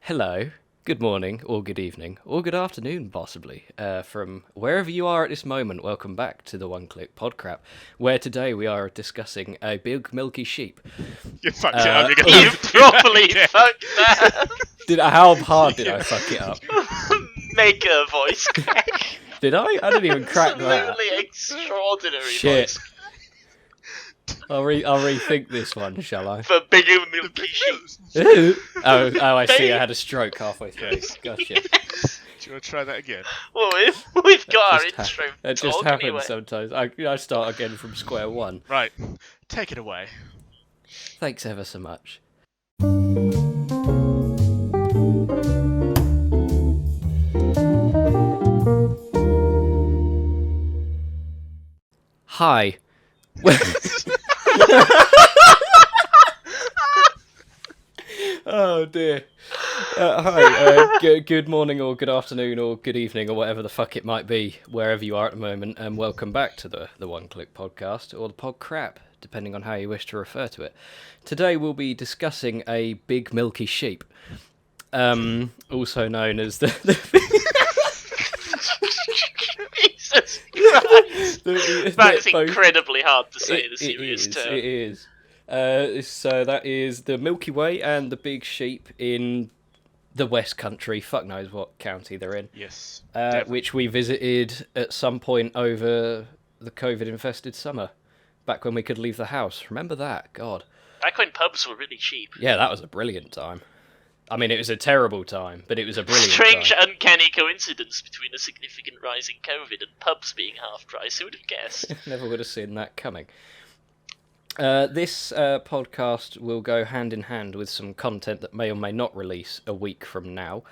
Hello, good morning, or good evening, or good afternoon, possibly, from wherever you are at this moment. Welcome back to the One Click Podcrap, where today we are discussing a big milky sheep. You fucked it up. You properly fucked that. How hard did I fuck it up? Mega voice crack. Did I? I didn't even crack that. Absolutely extraordinary Shit. voice. I'll rethink this one, shall I? For bigger milky sheep. Oh, I see. I had a stroke halfway through. Gotcha. Do you want to try that again? Well, we've got our Just intro. It just talk happens anyway. sometimes. I start again from square one. Right, take it away. Thanks ever so much. Hi. Oh dear. Hi. Good morning, or good afternoon, or good evening, or whatever the fuck it might be, wherever you are at the moment, and welcome back to the One Click Podcast, or the Pod Crap, depending on how you wish to refer to it. Today we'll be discussing a big milky sheep, also known as the Jesus Christ. That's both- incredibly hard to say in a serious term. It is. So that is the Milky Way and the big sheep in the West Country. Fuck knows what county they're in. Yes. Which we visited at some point over the COVID-infested summer, back when we could leave the house. Remember that? God. Back when pubs were really cheap. Yeah, that was a brilliant time. I mean, it was a terrible time, but it was a brilliant Strange, time. uncanny coincidence between a significant rise in COVID and pubs being half price. Who would have guessed? Never would have seen that coming. This podcast will go hand in hand with some content that may or may not release a week from now,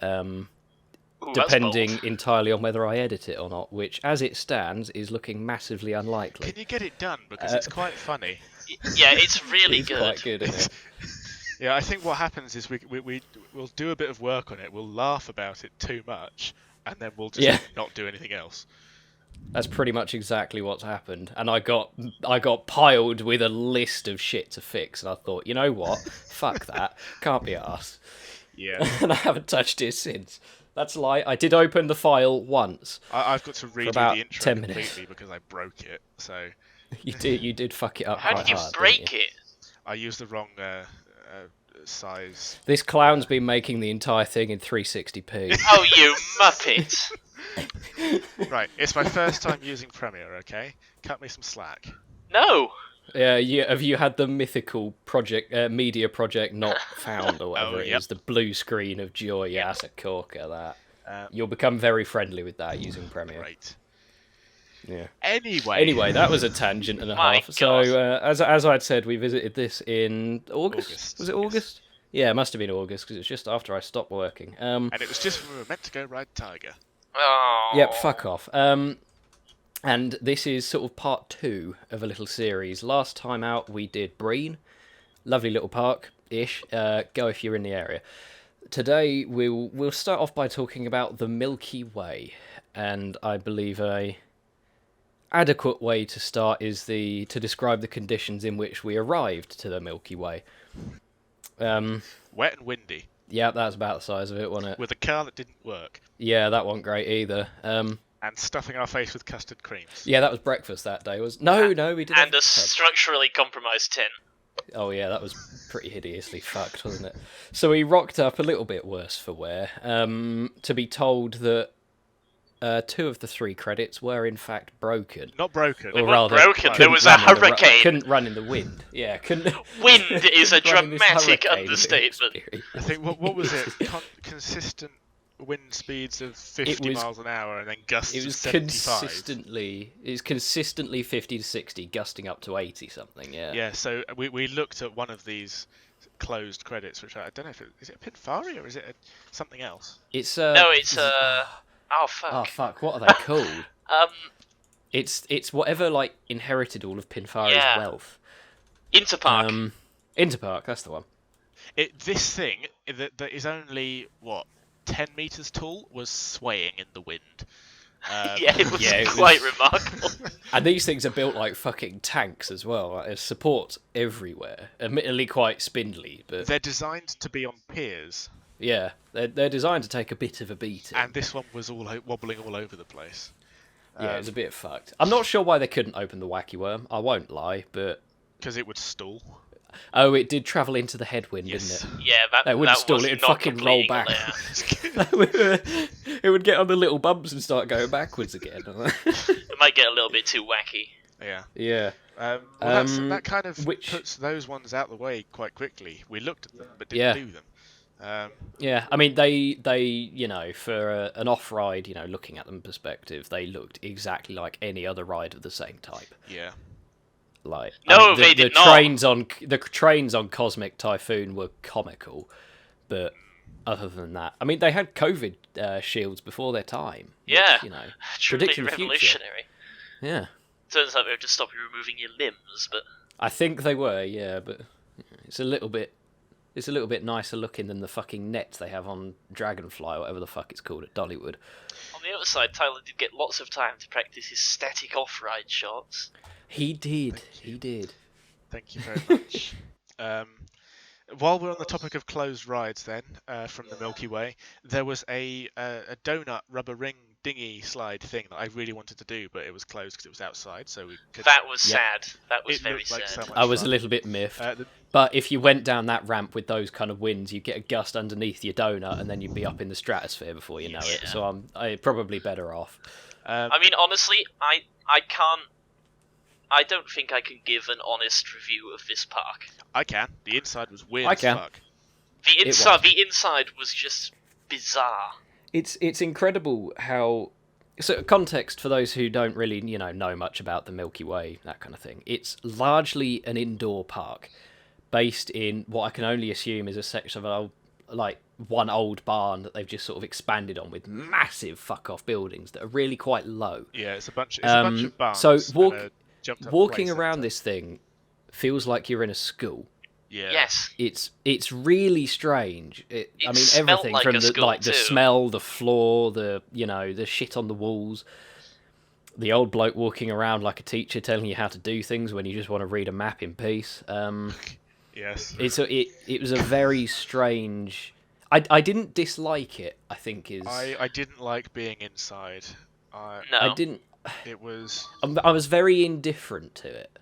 Ooh, that's depending bold. entirely on whether I edit it or not, which, as it stands, is looking massively unlikely. Can you get it done? Because it's quite funny. Yeah, it's really It's good. quite good, isn't it? Yeah, I think what happens is we'll do a bit of work on it. We'll laugh about it too much, and then we'll just not do anything else. That's pretty much exactly what's happened, and I got piled with a list of shit to fix, and I thought, you know what, fuck that, can't be arsed. Yeah. And I haven't touched it since. That's a lie. I did open the file once. I've got to redo about the intro 10 completely minutes. because I broke it. So You did fuck it up How quite did you hard. break didn't you? it? I used the wrong size. This clown's been making the entire thing in 360p. Oh, you muppet! Right, it's my first time using Premiere. Okay, cut me some slack. No! Yeah, have you had the mythical media project not found or whatever Oh, it yep. is? The blue screen of joy. Yeah, that's a corker. That Um, you'll become very friendly with that using Premiere. Great. Yeah. Anyway, That was a tangent and a My half. So, God. as I'd said, we visited this in August. August, Was it yes. August? Yeah, it must have been August because it was just after I stopped working. and it was just when we were meant to go ride Tiger. Oh. Yep, fuck off. And this is sort of part 2 of a little series. Last time out, we did Brean. Lovely little park-ish. Go if you're in the area. Today, we'll start off by talking about the Milky Way. And I believe a adequate way to start is to describe the conditions in which we arrived to the Milky Way. Wet and windy, Yeah, that's about the size of it, wasn't it? with a car that didn't work, Yeah, that wasn't great either. and stuffing our face with custard creams. Yeah, that was breakfast that day. No, we didn't. And a structurally compromised tent. Oh yeah, that was pretty hideously fucked, wasn't it? So we rocked up a little bit worse for wear, to be told that 2 of the 3 credits were in fact broken. Not broken. Or weren't rather, broken, couldn't there was a run in the hurricane. couldn't run in the wind. Yeah, couldn't. Wind is a run in this dramatic hurricane that we understatement. experienced. I think what was it? Consistent wind speeds of 50 was- miles an hour and then gusts It of was 75. consistently 50 to 60, gusting up to 80 something. Yeah. Yeah, so we looked at one of these closed credits, which I don't know if is it a Pinfari or is it something else? It's No, it's oh fuck. Oh fuck! What are they called? Um, It's whatever like inherited all of Pinfari's Yeah. wealth. Interpark. Interpark, that's the one. This thing that is only 10 meters tall was swaying in the wind. Yeah, it was yeah, it quite was- remarkable. And these things are built like fucking tanks as well. Like, there's support everywhere. Admittedly quite spindly, but They're designed to be on piers. Yeah, they're designed to take a bit of a beating. And this one was wobbling all over the place. Yeah, it's a bit fucked. I'm not sure why they couldn't open the wacky worm. I won't lie, but Because it would stall. oh, it did travel into the headwind, Yes. didn't it? Yeah, that wouldn't that stall, was it'd not fucking roll completing back. a layout. It would get on the little bumps and start going backwards again. It might get a little bit too wacky. Yeah. Yeah. That kind of which- puts those ones out the way quite quickly. We looked at them, but Yeah. didn't do them. Yeah, I mean, they for an off-ride, looking at them perspective, they looked exactly like any other ride of the same type. Yeah. Like, No, they did not. The trains on Cosmic Typhoon were comical, but other than that, I mean, they had COVID shields before their time. Yeah. Which, Truly predicting the future. revolutionary. Yeah, Turns out they were just stopping removing your limbs, but I think they were. Yeah, but it's a little bit nicer looking than the fucking nets they have on Dragonfly, or whatever the fuck it's called at Dollywood. on the other side, Tyler did get lots of time to practice his static off-ride shots. He did. Thank you very much. While we're on the topic of closed rides, then from the Milky Way, there was a donut rubber ring dinghy slide thing that I really wanted to do, but it was closed because it was outside, so we could. That was Yep. sad. That was It very looked like sad. so much I was a fun. little bit miffed. The- But if you went down that ramp with those kind of winds, you get a gust underneath your donut, and then you'd be up in the stratosphere before you know it. Yeah. So I'm probably better off. I mean, honestly, I can't. I don't think I can give an honest review of this park. I can. The inside was weird I as can. fuck. was. The inside was just bizarre. It's incredible how. So context for those who don't really know much about the Milky Way, that kind of thing. It's largely an indoor park, based in what I can only assume is a section of one old barn that they've just sort of expanded on with massive fuck off buildings that are really quite low. Yeah, it's a bunch of barns. So and a jumped-up walking play around centre. this thing feels like you're in a school. Yeah. Yes. It's really strange. I mean, smelt everything like from a the school the too. smell, the floor, the shit on the walls, the old bloke walking around like a teacher telling you how to do things when you just want to read a map in peace. Yes. It was a very strange. I didn't dislike it. I think is I didn't like being inside. No. I didn't. It was. I was very indifferent to it.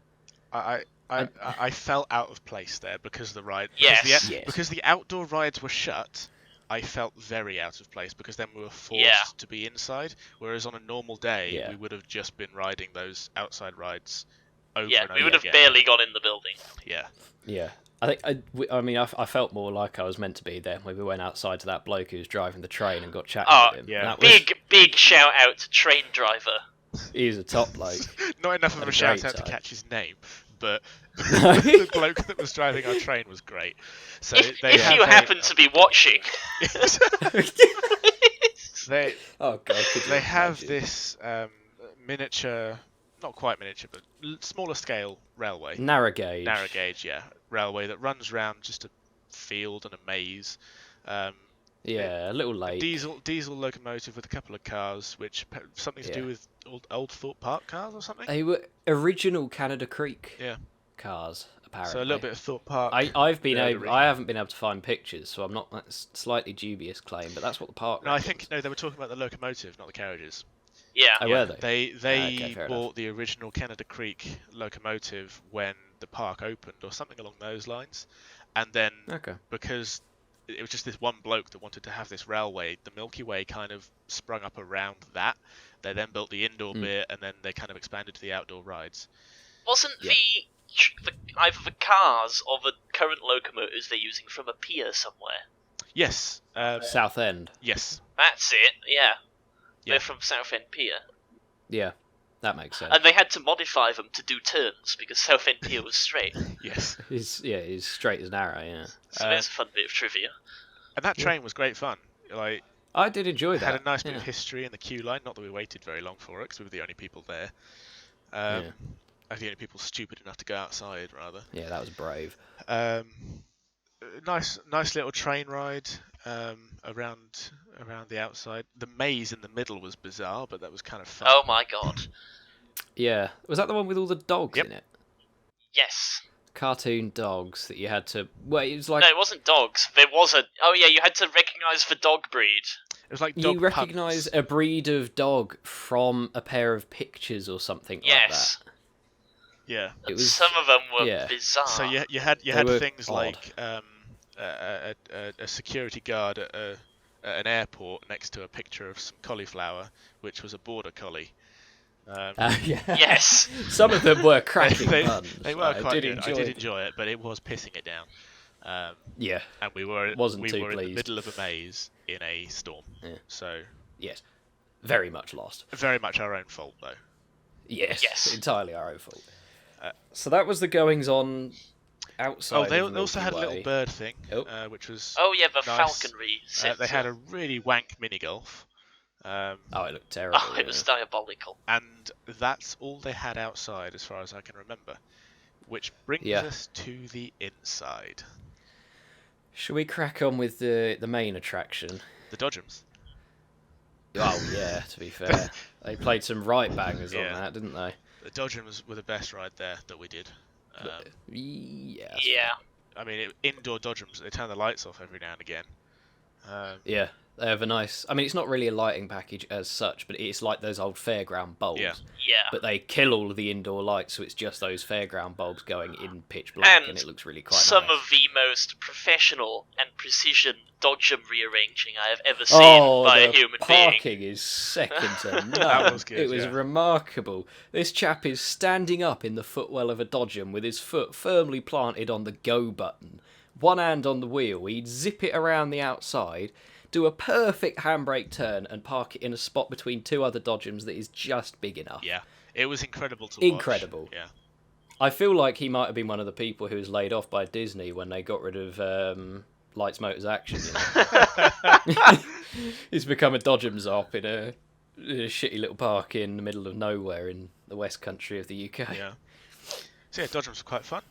I felt out of place there because of the ride. Yes. Yes. Because the outdoor rides were shut, I felt very out of place because then we were forced Yeah. to be inside. Whereas on a normal day, Yeah. we would have just been riding those outside rides over Yeah, and over we would have again. barely gone in the building. Yeah. Yeah. I felt more like I was meant to be there when we went outside to that bloke who was driving the train and got chatting Oh, with him. yeah. That was, Big shout out to train driver. he's a top bloke. Not enough of Had a a shout great out to time. catch his name, but the bloke that was driving our train was great. So If they have you a- happen to be watching, they Oh god, could you they have imagine? this miniature, not quite miniature, but smaller scale railway. narrow gauge. Narrow gauge, yeah, railway that runs around just a field and a maze. Yeah, a little lake. Diesel locomotive with a couple of cars, which something to do Yeah. with old Thorpe Park cars or something. They were original Canada Creek Yeah. cars, apparently. So a little bit of Thorpe Park. I nerdery. haven't been able to find pictures, so I'm not. That's a slightly dubious claim, but that's what the park. No, I reckons. think they were talking about the locomotive, not the carriages. yeah. Oh, were they? They Okay, fair bought the original Canada Creek locomotive when the park opened, or something along those lines, and then Okay. because it was just this one bloke that wanted to have this railway, the Milky Way kind of sprung up around that. They then built the indoor bit, and then they kind of expanded to the outdoor rides. Wasn't Yeah. either the cars or the current locomotives they're using from a pier somewhere? Yes, Southend. yes, That's it. Yeah. Yeah. They're from Southend Pier, Yeah, that makes sense. and they had to modify them to do turns because Southend Pier was straight. yes. He's straight as an arrow. Yeah, So there's a fun bit of trivia. And that train was great fun. Like, I did enjoy it that. had a nice bit yeah. of history in the queue line. Not that we waited very long for it, because we were the only people there. Yeah. The only people stupid enough to go outside, rather. Yeah, that was brave. Nice little train ride around the outside. The maze in the middle was bizarre, but that was kind of fun. Oh my god. Yeah, was that the one with all the dogs Yep. in it? Yes. cartoon dogs that you had to. Well, it was like No, it wasn't dogs. There was a. Oh yeah, you had to recognise the dog breed. It was like you dog recognise punts. a breed of dog from a pair of pictures or something Yes. like that. Yeah. It was Some of them were yeah. bizarre. So you had were things odd. like a security guard at an airport next to a picture of some cauliflower, which was a border collie. Yeah. Yes. Some of them were cracking they, puns. they were I quite did good. I enjoy did them. enjoy it, but it was pissing it down. Yeah. And we were Wasn't we too were in the pleased. middle of a maze in a storm. Yeah. So Yes. Very much lost. very much our own fault though. Yes. Entirely our own fault. Uh, So that was the goings on outside. Oh, they of also had a Milky little Way. bird thing, Oh. which was Oh yeah, the nice. falconry. They had a really wank mini golf. Oh, it looked terrible. Oh, it was diabolical. And that's all they had outside, as far as I can remember. Which brings us to the inside. Should we crack on with the main attraction? The Dodgems. Oh yeah, to be fair, they played some right bangers Yeah. on that, didn't they? The Dodgems were the best ride there that we did. Yeah. Yeah. I mean, indoor Dodgems, they turn the lights off every now and again. Yeah, they have a nice. I mean, it's not really a lighting package as such, but it's like those old fairground bulbs. Yeah. Yeah. But they kill all of the indoor lights, so it's just those fairground bulbs going in pitch black, and And it looks really quite Some nice. of the most professional and precision dodgem rearranging I have ever seen by a the human being. parking is second to none. That was good, It was yeah. remarkable. This chap is standing up in the footwell of a Dodgem with his foot firmly planted on the go button, one hand on the wheel. He'd zip it around the outside, do a perfect handbrake turn, and park it in a spot between two other Dodgems that is just big enough. Yeah. It was incredible to watch. Incredible. Yeah. I feel like he might have been one of the people who was laid off by Disney when they got rid of Lights, Motors, Action. You know? He's become a Dodgems op in a shitty little park in the middle of nowhere in the West Country of the UK. Yeah. So yeah, Dodgems were quite fun.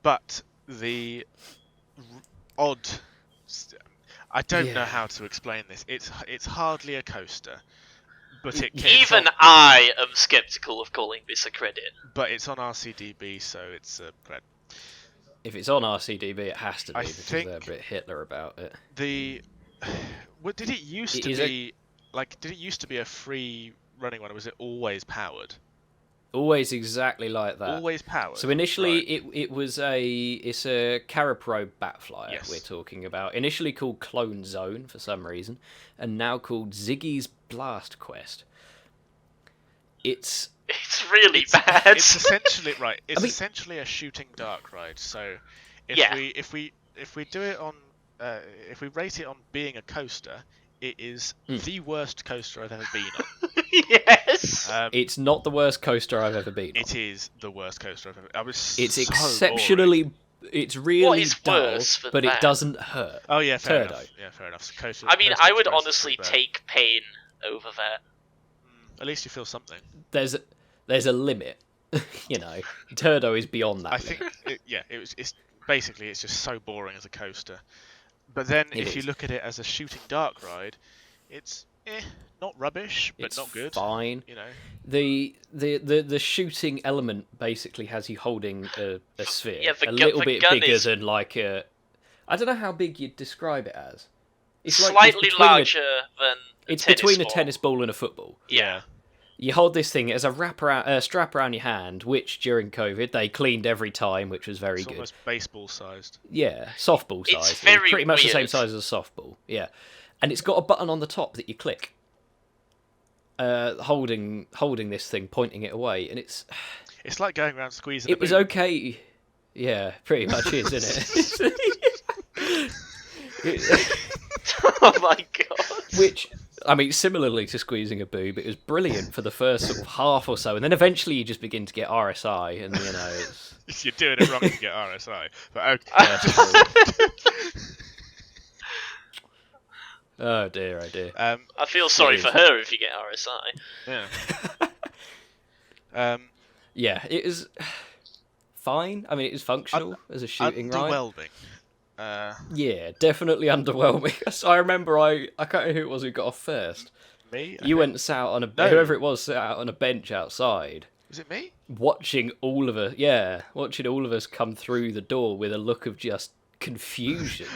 But the odd... I don't know how to explain this. It's hardly a coaster. But Even I am skeptical of calling this a credit. But it's on RCDB, so it's a cred. If it's on RCDB, it has to be I because think they're a bit Hitler about it. Did it used to be Did it used to be a free running one, or was it always powered? Always exactly like that. Always powered. So initially, right. it's a Carapro Batflyer Yes. we're talking about. Initially called Clone Zone for some reason, and now called Ziggy's Blast Quest. It's really bad. It's essentially right. It's essentially a shooting dark ride. So if we do it on if we rate it on being a coaster, it is the worst coaster I've ever been on. Yes. It's not the worst coaster I've ever been on. It is the worst coaster I've ever. It's so exceptionally. boring. It's really What is dull, worse than but that? it doesn't hurt. Oh yeah, fair Turdo. enough. Yeah, fair enough. Coaster, I mean, Coaster I would Express is honestly pretty bad. take pain over that. At least you feel something. There's a limit, you know. Turdo is beyond that. I limit. think it's basically it's just so boring as a coaster. But then if you is. look at it as a shooting dark ride, it's not rubbish, but It's not good. fine. You know. The shooting element basically has you holding a sphere, Yeah, the a gu- little the bit gun bigger is- than like a. I don't know how big you'd describe it as. It's Slightly between larger than a It's tennis between a ball. tennis ball and a football. Yeah. You hold this thing as a strap around your hand, which during COVID they cleaned every time, which was very It's good. almost baseball sized. Yeah, softball It's size. very pretty much the same weird. size as a softball. Yeah, and it's got a button on the top that you click. Holding this thing, pointing it away, and it's It's like going around squeezing. it was okay. Yeah, pretty much is, isn't it? Oh my god. Which, I mean, similarly to squeezing a boob, it was brilliant for the first sort of half or so, and then eventually you just begin to get RSI, and you know it's. You're doing it wrong if you get RSI. But okay. Yeah, true. Oh dear, oh dear. I feel sorry for her if you get RSI. Yeah. Yeah, it was fine. I mean, it was functional as a shooting ride. Underwhelming. Yeah, definitely underwhelming. So I remember I can't remember who it was who got off first. Me? You went and sat out on No. whoever it was sat out on a bench outside. Was it me? watching all of us come through the door with a look of just confusion.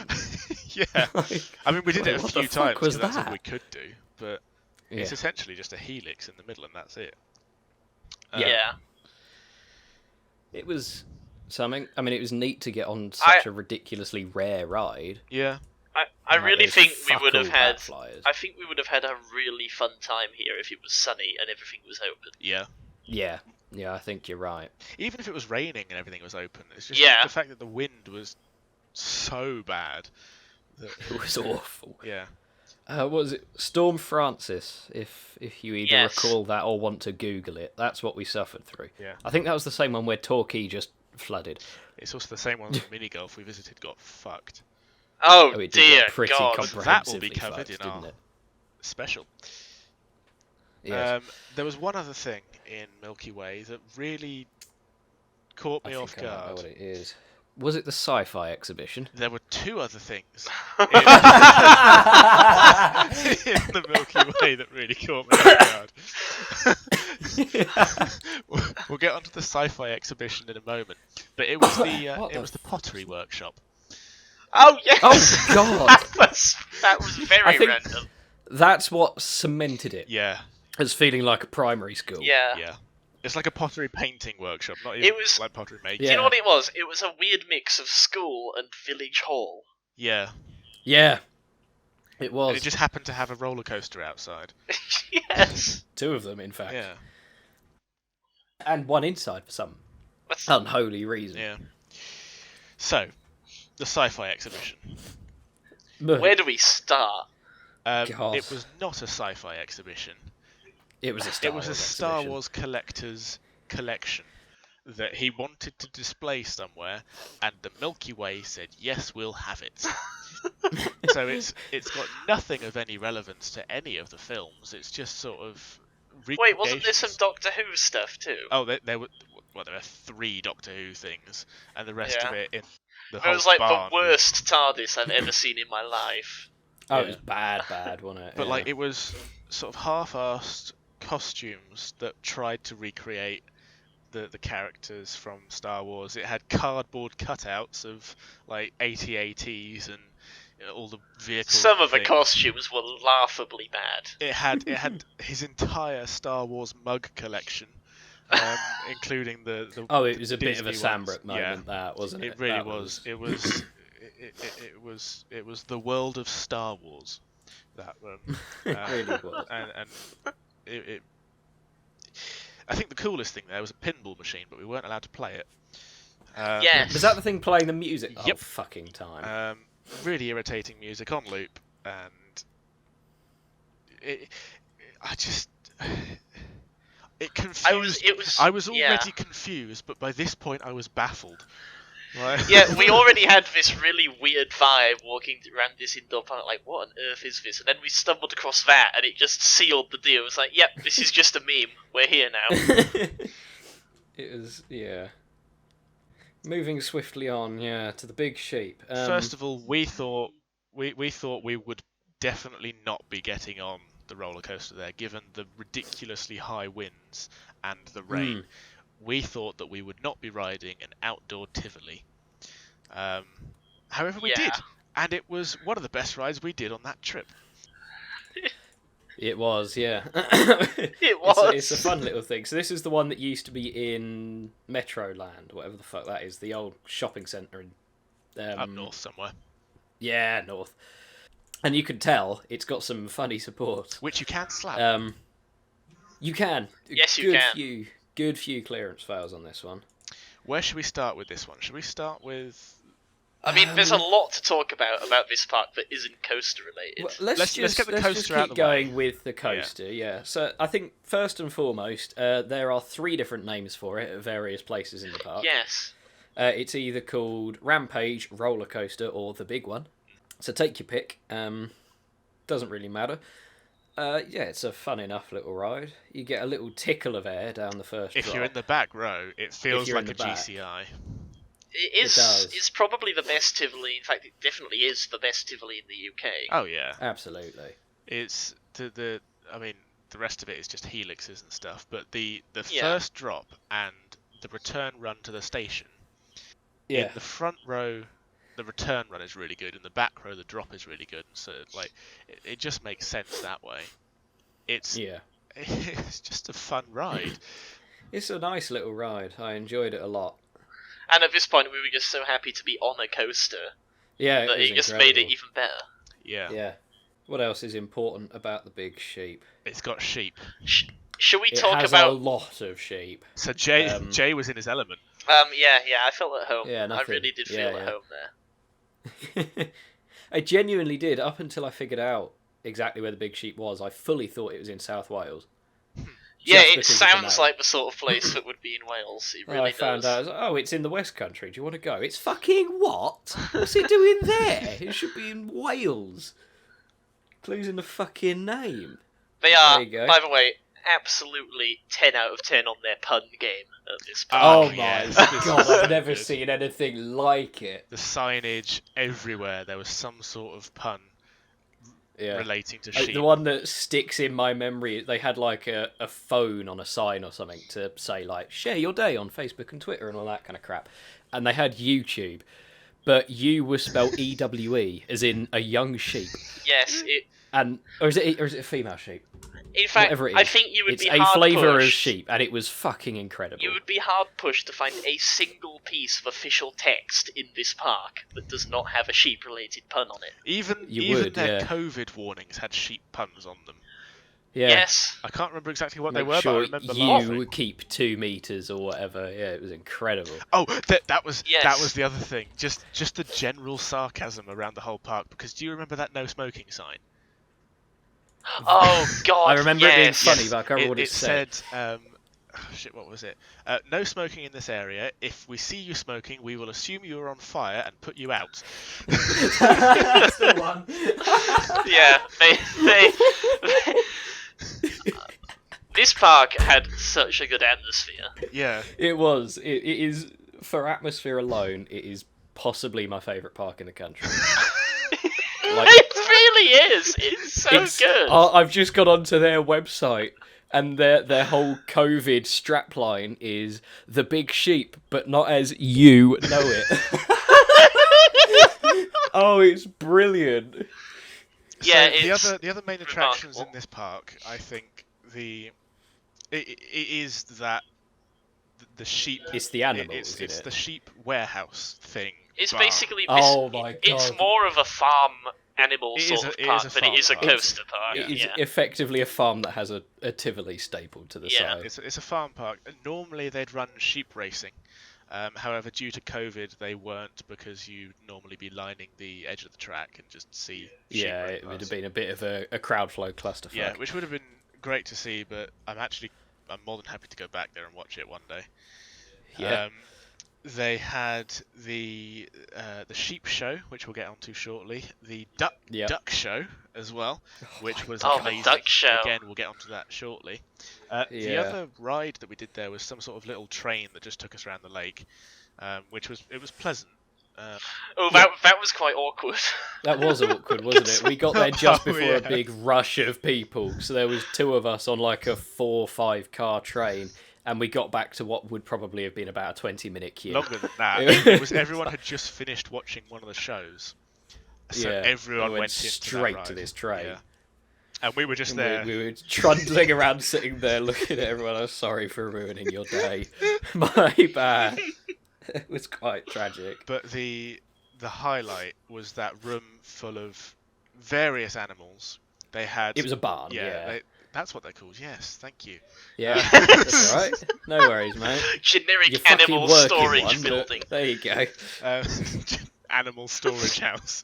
Yeah. I mean, we did it a What few the fuck times was because that's all that? we could do, but Yeah. it's essentially just a helix in the middle and that's it. Yeah. It was something. I mean, it was neat to get on such a ridiculously rare ride. Yeah. I Like really those think we fuck would have all had. bat flyers. I think we would have had a really fun time here if it was sunny and everything was open. Yeah. Yeah, I think you're right. Even if it was raining and everything was open, it's just Yeah. the fact that the wind was so bad. It was awful. Yeah. What was it? Storm Francis, if you either Yes. recall that or want to Google it. That's what we suffered through. Yeah. I think that was the same one where Torquay just flooded. It's also the same one that mini golf we visited got fucked. Oh, It did dear get pretty God! That will comprehensively be covered fucked, in our didn't it? special. Yes. There was one other thing in Milky Way that really caught me off I don't know guard. what it is. Was it the sci-fi exhibition? There were two other things in the Milky Way that really caught me off guard. We'll get onto the sci-fi exhibition in a moment, but it was the pottery workshop. Oh yes! Oh God! that was very I think- random. That's what cemented it Yeah, as feeling like a primary school. Yeah. yeah. It's like a pottery painting workshop, not even It was- like pottery making. Do Yeah. you know what it was? It was a weird mix of school and village hall. Yeah, Yeah. It and was. it just happened to have a roller coaster outside. Yes. Two of them, in fact. Yeah, And one inside for some That's- unholy reason. yeah. So, the sci-fi exhibition. But Where do we start? God. It was not a sci-fi exhibition. it was a Star It was a Wars Star exhibition. Wars collector's collection that he wanted to display somewhere, and the Milky Way said, "Yes, we'll have it." So it's got nothing of any relevance to any of the films. It's just sort of Wait, wasn't there some recreations. Doctor Who stuff too? Oh, there were 3 Doctor Who things, and the rest of Yeah. it in the It whole was like barn the worst TARDIS I've ever seen in my life. Oh, Yeah. it was bad, wasn't it? But Yeah. like it was sort of half-assed costumes that tried to recreate the characters from Star Wars. It had cardboard cutouts of like AT-ATs and all the vehicles. Some of the things. costumes were laughably bad. It had his entire Star Wars mug collection, including the. Oh, it was a bit of a Disney Sam ones. Brook moment, that wasn't it? It really That was. It was. It was the world of Star Wars. That It really was. and it. I think the coolest thing there was a pinball machine, but we weren't allowed to play it. Yes. Was that the thing playing the music the whole Yep. fucking time? Really irritating music on loop, and I just it confused. I was yeah. already confused, but by this point I was baffled. Like- Yeah, we already had this really weird vibe walking around this indoor park, like, what on earth is this? And then we stumbled across that, and it just sealed the deal. It was like, yep, this is just a meme. We're here now. It was, yeah. Moving swiftly on, yeah, to the big sheep. First of all, we thought we would definitely not be getting on the roller coaster there, given the ridiculously high winds and the rain. We thought that we would not be riding an outdoor Tivoli. However, we Yeah. did, and it was one of the best rides we did on that trip. It was, yeah. It was. It's a fun little thing. So this is the one that used to be in Metroland, whatever the fuck that is, the old shopping centre in Up north somewhere, Yeah, north. And you can tell it's got some funny support. which you can slap. You can. Yes, you can. Good few clearance fails on this one. Where should we start with this one? Should we start with? I mean, there's a lot to talk about this park that isn't coaster related. Well, Let's get the let's coaster just out keep the way. going with the coaster, yeah. So I think first and foremost, there are 3 different names for it at various places in the park. Yes. It's either called Rampage, Roller Coaster, or the big one. So take your pick. Doesn't really matter. Yeah, it's a fun enough little ride. You get a little tickle of air down the first If drop. you're in the back row, it feels you're in like a the back. GCI. It is. does. It's probably the best Tivoli. In fact, it definitely is the best Tivoli in the UK. Oh yeah, Absolutely. it's I mean, the rest of it is just helixes and stuff. But the Yeah. first drop and the return run to the station. Yeah. In the front row, the return run is really good. In the back row, the drop is really good. So like, it just makes sense that way. It's just a fun ride. It's a nice little ride. I enjoyed it a lot. And at this point, we were just so happy to be on a coaster Yeah, that was it just incredible. made it even better. Yeah. Yeah. What else is important about the big sheep? It's got sheep. Should we It talk has about? a lot of sheep. So Jay was in his element. Yeah, I felt at home. Yeah, I nothing. really did feel at home there. I genuinely did, up until I figured out exactly where the big sheep was. I fully thought it was in South Wales. Yeah, Just it because of the sounds name. like the sort of place that would be in Wales. It really I found does. out, it's in the West Country. Do you want to go? It's fucking what? What's it doing there? It should be in Wales. Clues in the fucking name. They are, There you go. by the way, absolutely 10 out of 10 on their pun game at this point. Oh yes, my this god, is I've so never good. seen anything like it. The signage everywhere. There was some sort of pun Yeah. relating to Like, sheep. the one that sticks in my memory, they had like a phone on a sign or something to say like, share your day on Facebook and Twitter and all that kind of crap. And they had YouTube, but you was spelled EWE, as in a young sheep. Yes, Or is it a female sheep? in fact, Whatever it I is. think you would It's be a hard flavour of pushed. sheep, and it was fucking incredible. You would be hard pushed to find a single piece of official text in this park that does not have a sheep-related pun on it. Even would, their yeah. COVID warnings had sheep puns on them. Yeah. Yes. I can't remember exactly what they Make were, but I sure remember you laughing. keep 2 meters or whatever. Yeah, it was incredible. Oh, that was Yes. the other thing. Just the general sarcasm around the whole park. Because do you remember that no smoking sign? Oh God! I remember it being yes. funny, but I can't remember what It it said. shit, what was it? No smoking in this area. If we see you smoking, we will assume you are on fire and put you out. That's the one. Yeah, this park had such a good atmosphere. Yeah. It was. It is, for atmosphere alone, it is possibly my favourite park in the country. Like, It really is. It's so good. I've just gone onto their website, and their whole COVID strapline is the big sheep, but not as you know it. Oh, it's brilliant. Yeah, So it's the other main attractions in remarkable. this park, I think it is that the sheep. It's the animals, It's isn't the it? sheep warehouse thing. It's bar. basically Oh my It's God. more of a farm animal It sort is of a park than it farm is a park. coaster park. It is Yeah. effectively a farm that has a Tivoli stapled to the Yeah. side. It's a farm park. Normally they'd run sheep racing. However, due to COVID, they weren't because you'd normally be lining the edge of the track and just see sheep Yeah, run it would have past. been a bit of a crowd flow clusterfuck. Yeah, which would have been great to see, but I'm more than happy to go back there and watch it one day. Yeah. They had the sheep show, which we'll get onto shortly. The duck show as well, which was Oh, the amazing. duck show. Again, we'll get onto that shortly. The Yeah. other ride that we did there was some sort of little train that just took us around the lake, which was pleasant. Oh, that was quite awkward. That was awkward, wasn't it? We got there just Oh, before yeah. a big rush of people, so there was 2 of us on like a 4 or 5 car train, and we got back to what would probably have been about a 20-minute queue. Longer than that, it was everyone had just finished watching one of the shows, so Yeah, everyone we went went into straight that to ride. this train. Yeah. And we were just And there. we were trundling around, sitting there, looking at everyone. I'm sorry for ruining your day. My bad. It was quite tragic. But the highlight was that room full of various animals. They had. It was a barn. Yeah, That's what they're called. Yes, thank you. yeah. That's all right. No worries, mate. Generic You're fucking animal working storage one, but building. there you go. Um, animal storage house,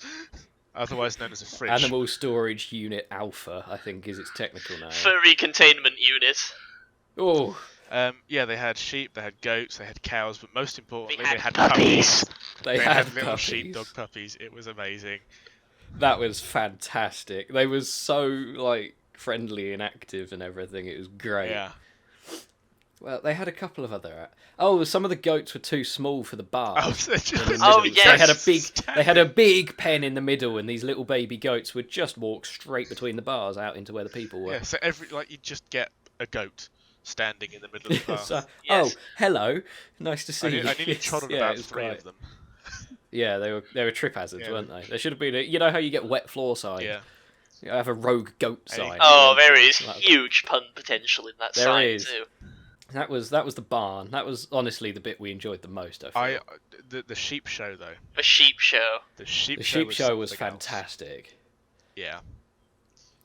otherwise known as a fridge. Animal Storage Unit Alpha, I think, is its technical name. Furry containment unit. Oh, Yeah, they had sheep, they had goats, they had cows, but most importantly, They they had had puppies. they had had little puppies. sheepdog puppies. It was amazing. That was fantastic. They were so like friendly and active and everything. It was great. Yeah. Well, they had a couple of other. Oh, some of the goats were too small for the bar. Oh, so just, in the middle. Oh, So yes. they had a big pen in the middle, and these little baby goats would just walk straight between the bars out into where the people were. Yeah, so you just get a goat standing in the middle of the path. So, Yes. Oh, hello, nice to see you. I nearly trod on about 3 of them. Yeah, they were trip hazards, Yeah. weren't they? There should have been you know how you get wet floor sign? Yeah. You have a rogue goat Hey. sign. Oh, there is That- huge pun potential in that There sign is. too. That was the barn. That was honestly the bit we enjoyed the most. I feel. The sheep show though. The sheep show. The sheep The show sheep was show was something else. fantastic. Yeah.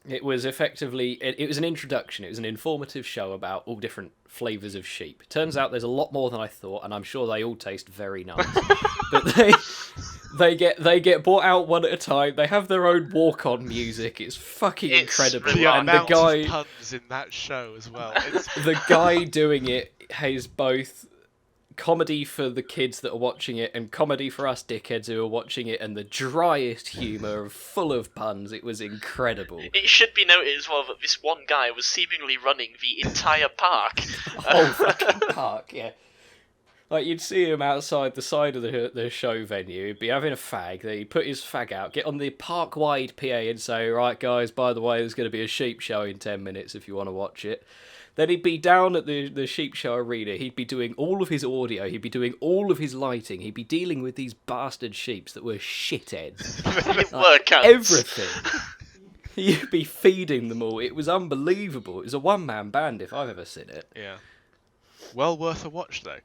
It was effectively it was an introduction. It was an informative show about all different flavors of sheep. Turns out there's a lot more than I thought, and I'm sure they all taste very nice. But they get brought out one at a time. They have their own walk-on music. It's fucking It's incredible. really The And the amount guy of puns in that show as well. It's, the guy doing it has both comedy for the kids that are watching it and comedy for us dickheads who are watching it, and the driest humour, full of puns. It was incredible. It should be noted as well that this one guy was seemingly running the entire park. Whole fucking park, yeah. Like, you'd see him outside the side of the show venue, he'd be having a fag, then he'd put his fag out, get on the park-wide PA and say, right guys, by the way, there's going to be a sheep show in 10 minutes if you want to watch it. Then he'd be down at the sheep show arena, he'd be doing all of his audio, he'd be doing all of his lighting, he'd be dealing with these bastard sheeps that were shitheads. It were cunts. Everything. You'd be feeding them all. It was unbelievable. It was a one-man band if I've ever seen it. yeah. Well worth a watch though.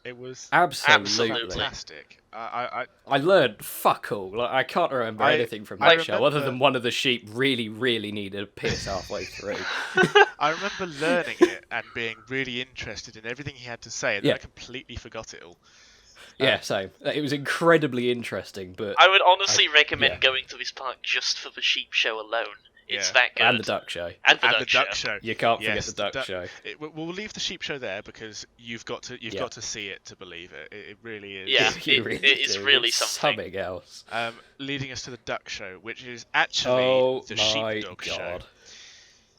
It was Absolutely. fantastic. I I learned fuck all. Like, I can't remember anything from I that show other remember- than one of the sheep really, really needed a piss halfway through. I remember learning it and being really interested in everything he had to say, and then Yeah. I completely forgot it all. Yeah, same. It was incredibly interesting, but I would honestly recommend yeah. going to this park just for the sheep show alone. It's Yeah. that good. and the duck show. And the And duck the show. duck show. You can't forget Yes, the duck show. We'll leave the sheep show there because you've got to see it to believe it. It really is. Yeah. You it is do. really It's something. else. Leading us to the duck show, which is actually Oh the my sheepdog show. god.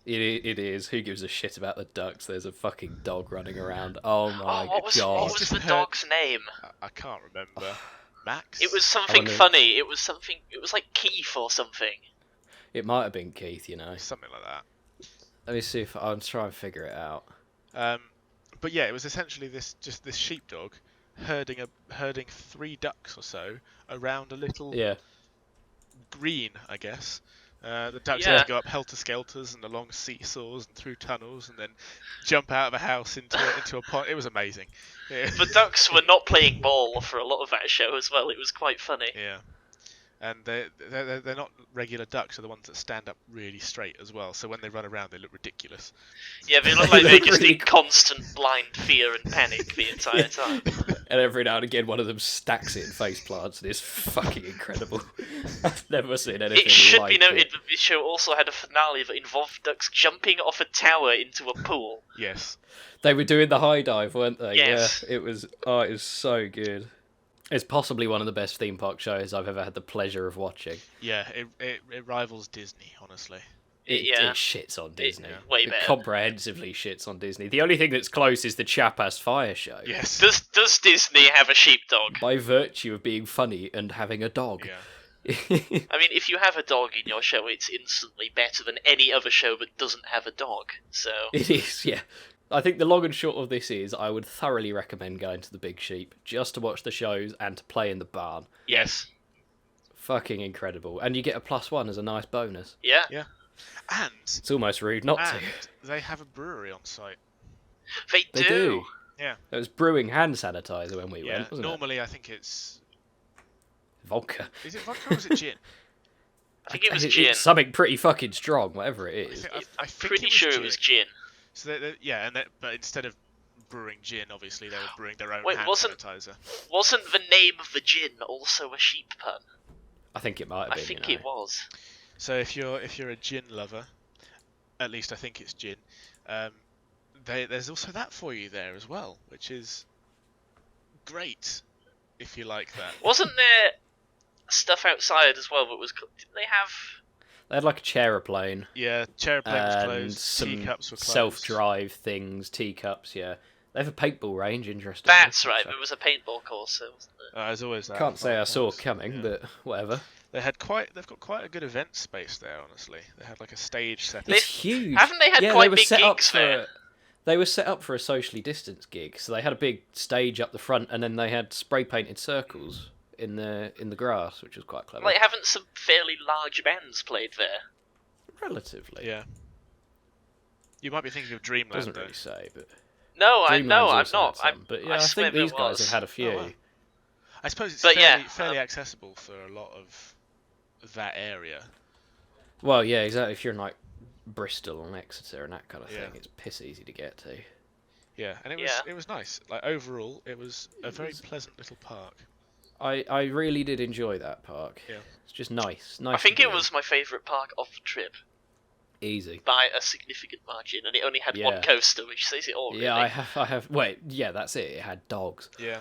It is. Who gives a shit about the ducks? There's a fucking dog running around. Oh my What was god. the Just dog's name? I can't remember. Max. It was something wonder- funny. It was like Keith or something. It might have been Keith, you know. something like that. Let me see if I'll try and figure it out. But yeah, it was essentially this sheepdog herding 3 ducks or so around a little Yeah. green, I guess. The ducks Yeah. had to go up helter-skelters and along seesaws and through tunnels and then jump out of a house into a pond. It was amazing. Yeah. The ducks were not playing ball for a lot of that show as well. It was quite funny. Yeah. And they're not regular ducks, they're the ones that stand up really straight as well. So when they run around, they look ridiculous. Yeah, they look like they're just Really in constant blind fear and panic the entire time. And every now and again, one of them stacks it in face plants, and it's fucking incredible. I've never seen anything It should like be noted it. that this show also had a finale that involved ducks jumping off a tower into a pool. Yes. They were doing the high dive, weren't they? Yes. Yeah, it was. Oh, it was so good. It's possibly one of the best theme park shows I've ever had the pleasure of watching. Yeah, it rivals Disney, honestly. It Yeah. shits on Disney. way It better. comprehensively shits on Disney. The only thing that's close is the Chapas Fire Show. Yes. Does Disney have a sheepdog? By virtue of being funny and having a dog. Yeah. I mean, if you have a dog in your show, it's instantly better than any other show that doesn't have a dog. So It is, yeah. I think the long and short of this is I would thoroughly recommend going to the Big Sheep just to watch the shows and to play in the barn. yes, Fucking incredible. And you get a +1 as a nice bonus. yeah. And It's almost rude not to. they have a brewery on site. They They do. do. Yeah. It was brewing hand sanitizer when we Yeah. went, wasn't Normally, I think it's. it? Vodka. Is it vodka or is it gin? I think it was It's gin. something pretty fucking strong, whatever it I is. think, I think Pretty it was sure gin. it was gin. So but instead of brewing gin, obviously they were brewing their own Wait, hand wasn't- sanitizer. Wasn't the name of the gin also a sheep pun? I think it might have I been. think you it know. was. So if you're a gin lover, at least I think it's gin. There's also that for you there as well, which is great if you like that. Wasn't there stuff outside as well that was? Didn't they have? They had like a chair-a-plane Yeah, chair plane was and closed. some Teacups were closed. self-drive things, teacups. Yeah, they have a paintball range. Interesting. That's right. There was a paintball course, wasn't there? There's always that. Can't say I saw fireworks, coming, yeah. but whatever. They've got quite a good event space there. Honestly, they had like a stage set. It's huge. Haven't they had yeah, quite they were big set up gigs for. there? They were set up for a socially distanced gig, so they had a big stage up the front, and then they had spray painted circles in the grass, which was quite clever. Like, haven't some fairly large bands played there? Relatively. Yeah. You might be thinking of Dreamland. Doesn't though. really say, but No, Dreamland's I'm also not. had some, but yeah, I swear think these there guys was. have had a few. Oh, wow. I suppose it's But yeah, fairly accessible for a lot of that area. Well, yeah, exactly. If you're in like Bristol and Exeter and that kind of Yeah. thing, it's piss easy to get to. Yeah, and it was nice. Like overall, it was a very pleasant little park. I really did enjoy that park. Yeah. It's just nice. I think to it be was my favourite park of the trip easy. by a significant margin, and it only had one Yeah. coaster, which says it all. Really. Yeah, I have. Wait, yeah, that's it. It had dogs. Yeah.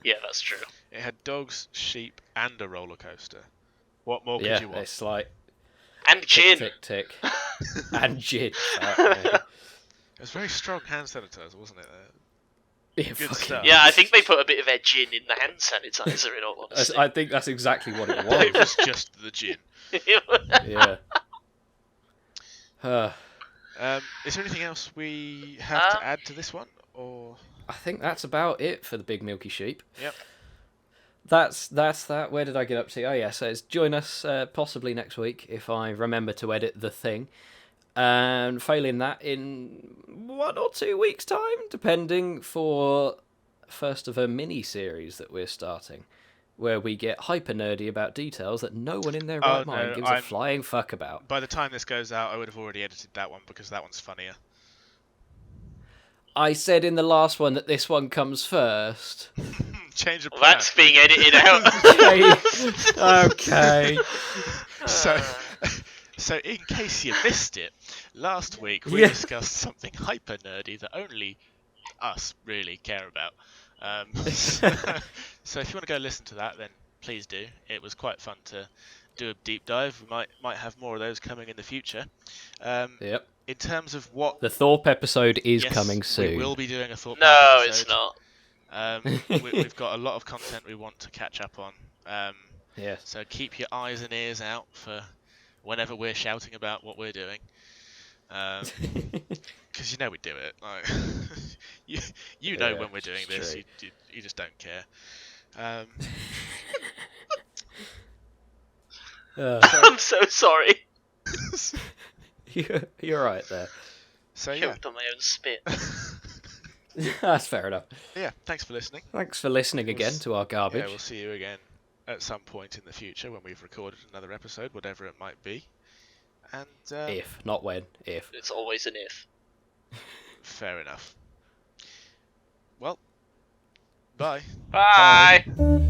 Yeah, that's true. It had dogs, sheep, and a roller coaster. What more could Yeah, you want? it's like And gin. tick, tick, tick. And gin. Fuck me. It was very strong hand sanitizer, wasn't it? Yeah, Good fucking- stuff. Yeah, I think they put a bit of their gin in the hand sanitizer. In all honesty. I think that's exactly what it It was. was just the gin. Yeah. Is there anything else we have to add to this one, or? I think that's about it for the Big Milky Sheep. Yep. That's that. Where did I get up to? Oh yeah, so it's join us possibly next week if I remember to edit the thing. And failing that, in 1 or 2 weeks' time, depending, for first of a mini series that we're starting, where we get hyper nerdy about details that no one in their right mind gives a flying fuck about. By the time this goes out, I would have already edited that one because that one's funnier. I said in the last one that this one comes first. Change of Well, plan. that's being edited out. Okay. So in case you missed it, last week we discussed something hyper nerdy that only us really care about. So if you want to go listen to that, then please do. It was quite fun to do a deep dive. We might have more of those coming in the future. Yep. In terms of what The Thorpe episode is yes, coming soon. we will be doing a Thorpe No, Park it's episode. not. We've got a lot of content we want to catch up on. Yes. So keep your eyes and ears out for whenever we're shouting about what we're doing. Because you know we do it. Like, you know Yeah, when we're doing it's this. true. You just don't care. I'm so sorry. You're right there. So yeah, Choked on my own spit. That's fair enough. yeah. Thanks for listening. Thanks for listening again to our garbage. Yeah, we'll see you again at some point in the future when we've recorded another episode, whatever it might be. And If, not when, if. It's always an if. fair enough. Well, bye. Bye.